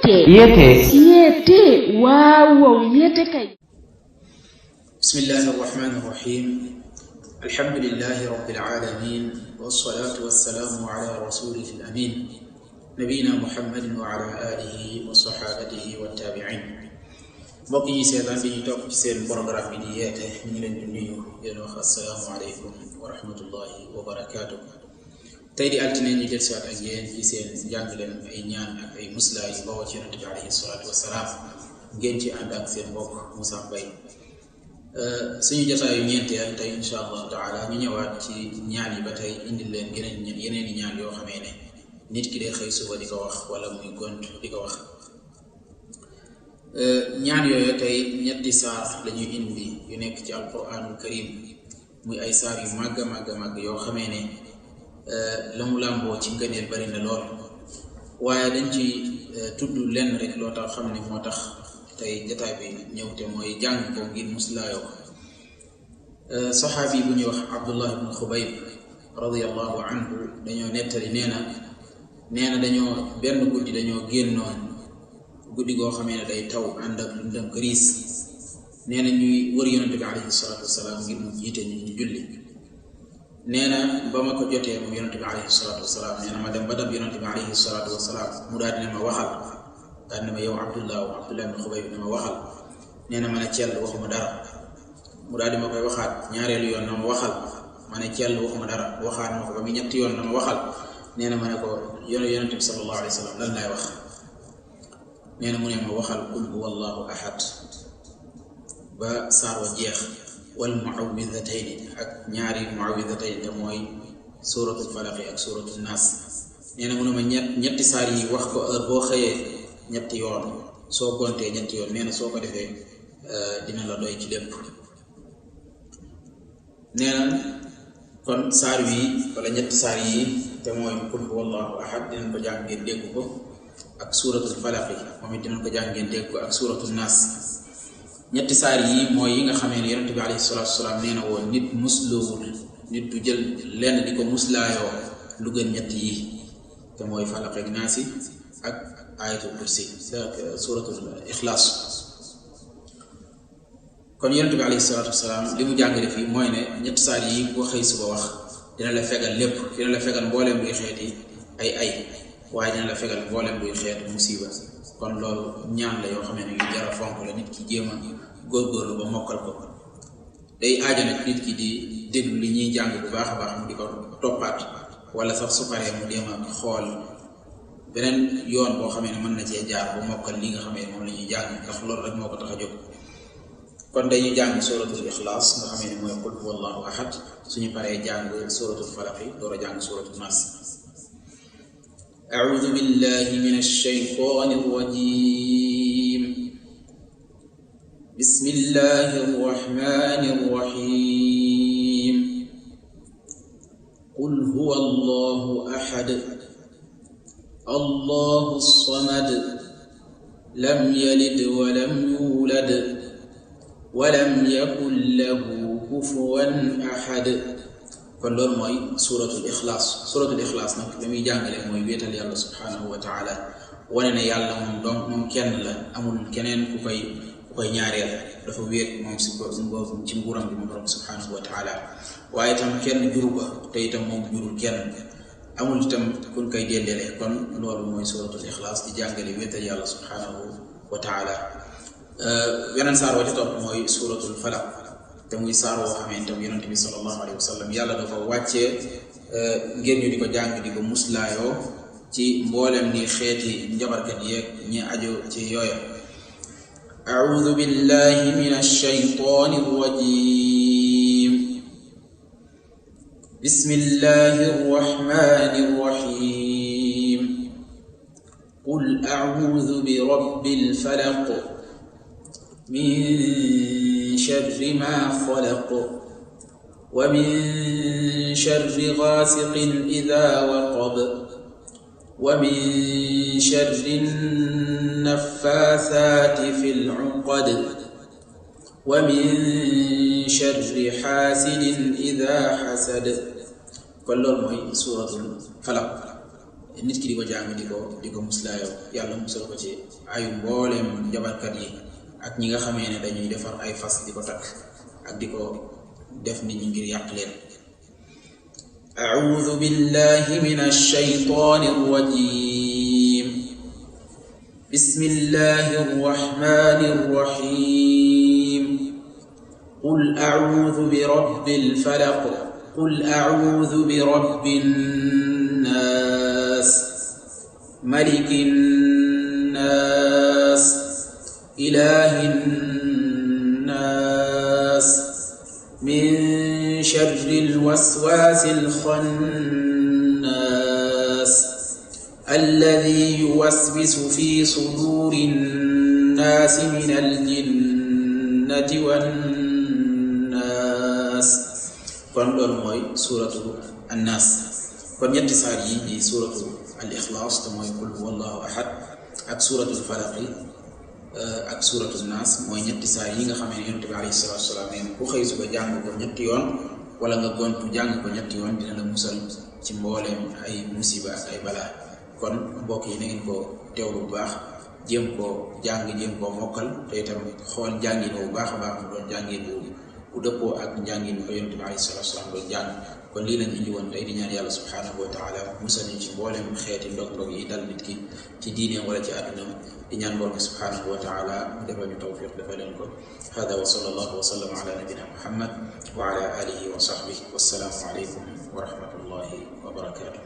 Yete waaw yete kay. Bismillahir Rahmanir Rahim. Alhamdulillahi Rabbil Alamin. Wassalatu wassalamu ala rasulihil amin. Nabiyina Muhammadin wa ala alihi wa sahabatihi wa tabi'in. Mbokk yi seetaan di ñu topp ci seen programme bi di yeete ñu ngi leen di nuyu di leen wax assalaamu aleykum wa rahmatullahi wa barakaatuh. tey di altine ñu jël siwaat ak yéen ci seen jàngaleen ay ñaan ak ay musla yi bawoo ci yonent bi alayhi salaatu wasalaam ngeen ci ànd ak seen mbokk Moussa Mbaye. suñu jotaayu ñeenteel tey insha allah taala ñu ñëwaat ci ñaan yi ba tey indil leen yeneen i ñaan yoo xamee ne nit ki day xëy suba di ko wax wala muy gont di ko wax. ñaan yooyu tey ñetti saar lañuy indi yu nekk ci alquranul karim muy ay saar yu màgg yoo xamee ne la mu làmboo ci ngëneel bari na lool, waaye dañ ci tudd lenn rek loo tax xam ne moo tax tey jotaay bi ñëw te mooy jàng ko ngir muslaayoo saxaabi bu ñuy wax Abdullah ibn Xubayb radiyallahu anhu dañoo nettali nee na dañoo benn guddi dañoo génnoon guddi goo xamee ne day taw ànd ak lëndëm këriis. nee na ñuy wër yonente bi alayhi salaatu wasalaam ngir mu jiite ñu julli. nee na ba ma ko jotee moom yonente bi alayhi salaatu wasalaam nee na ma dem ba dab yonente bi alayhi salaatu wasalaam mu daal di ne ma waxal, daal ne ma yow Abdullah ibn Xubayb ne ma waxal. nee na ma ne cell waxuma dara, mu daal di ma koy waxaat ñaareelu yoon na ma waxal, ma ne cell waxuma dara, waxaat ma ko ba mu ñetti yoon na ma waxal. nee na ma ne ko yonente bi sallallahu alayhi wa sallam lan laay wax. nee na mu ne ma waxal qul huwa allahu ahad ba saar wa jeex, wal muawwidatayni ak ñaari muawwidatayni te mooy suratul falaqi ak suratul naas. nee na mu ne ma ñetti saar yi wax ko heure boo xëyee ñetti yoon, soo gontee ñetti yoon. nee na soo ko defee dina la doy ci lépp. nee na kon saar wi wala ñetti saar yi te mooy qul huwa allahu ahad dinañ ko jàng ngeen dégg ko, ak suratul falaqi moom it dinañ ko jàng ngeen dégg ko, ak suratul naas. ñetti saar yi mooy yi nga xamee ne yonente bi alayhi salaatu wasalaam nee na woon nit musloowul, nit du jël lenn di ko muslaayoo lu gën ñett yi te mooy falaq ak naas ak ayatul kursi ak suratul ixlaas. kon yonente bi alayhi salaatu wasalaam li mu jàngale fii mooy ne ñetti saar yi boo xëy suba wax dina la fegal lépp, dina la fegal mbooleem luy xeeti ay waaye dina la fegal mbooleem luy xeetu musiba. kon loolu ñaan la yoo xam ne yu jar a fonk la, nit ki jéem a góorgóorlu ba mokkal ko. day aajo nag nit ki di déglu li ñuy jàng bu baax a baax mu di ko toppaat, wala sax su paree mu jéem a xool beneen yoon boo xamee ne mën na cee jaar ba mokkal li nga xamee ne moom la ñuy jàng, ndax loolu rek moo ko tax a jóg. kon dañuy jàng suratul ixlaas nga xamee ne mooy qul huwa allahu ahad, suñu paree jàng suratul falaqi door a jàng suratul naas. أعوذ بالله من الشيطان الرجيم. بسم الله الرحمن الرحيم. قل هو الله أحد الله الصمد لم يلد ولم يولد ولم يكن له كفوا أحد. kon loolu mooy suratul ixlaas. suratul ixlaas nag la muy jàngale mooy wéetal yàlla subhanahu wa taala, wane ne yàlla moom kenn la, amul keneen ku koy ñaareel, dafa wéet moom ci nguuram bi moom borom subhanahu wa taala. waaye itam kenn juru ko, te itam moom jurul kenn, amul itam kun koy déndele. kon loolu mooy suratul ixlaas di jàngale wéetal yàlla subhanahu wa taala. weneen saar wa ci topp mooy suratul falaq, te muy saar woo xamee tam yonente bi sallallahu alayhi wa sallam yàlla dafa wàccee ngir ñu di ko jàng di ko muslaayoo ci mboolem ni xeeti njabarkat yeeg ñi aju ci yooya. a'udhu billahi minash shaytanir rajim. bismillahir rahmanir rahim. qul a'udhu bi rabbil falaq min شر ما خلق ومن شر غاسق إذا وقب ومن شر النفاثات في العقد ومن شر حاسد إذا حسد. كل موي سورة الفلق nit ki di ko jàng di ko muslaayoo yàlla musal ko ci ayu mbooleem jabarkat yi ak ñi nga xamee ne dañuy defar ay fas di ko takk ak di ko def nit ñi ngir yàq leen. أعوذ بالله من الشيطان الرجيم بسم الله الرحمن الرحيم قل أعوذ برب الفلق قل أعوذ برب الناس ملك الناس إله الناس من شر الوسواس الخناس الذي يوسوس في صدور الناس من الجنة والناس. kon loolu mooy suuratu annaas. kon ñetti saar yi di suuratu al ixlaas te mooy qul huwallahu ahad ak suuratu falaqi ak suuratu naas mooy ñetti saar yi nga xam ne yonent bi alayhi salaatu wa salaam nee na ku xëy suba jàng ko ñetti yoon wala nga gontu jàng ko ñetti yoon dina la musal ci mbooleem ay musiba ak ay balaa. kon mbokk yi na ngeen ko teewlu bu baax jéem koo jàng jéem koo mokkal te itam xool njàngin bu baax a baax mu doon njàngin bu dëppoo ak njàngin ko yonent bi alayhi salaatu wa salaam doon jàng. kon lii lañ indi woon tey di ñaan yàlla subhanahu wa taala musal ñu ci mbooleem xeeti ndog-ndog yi dal nit ki ci diine wala ci àdduna di ñaan borom bi subhanahu wa taala mu defal ñu tawfiq defal leen ko. hada wa sallallahu wa sallam ala nabina muhammad wa ala alihi wa sahbihi wassalaamu alaykum wa rahmatullahi wa barakatuh.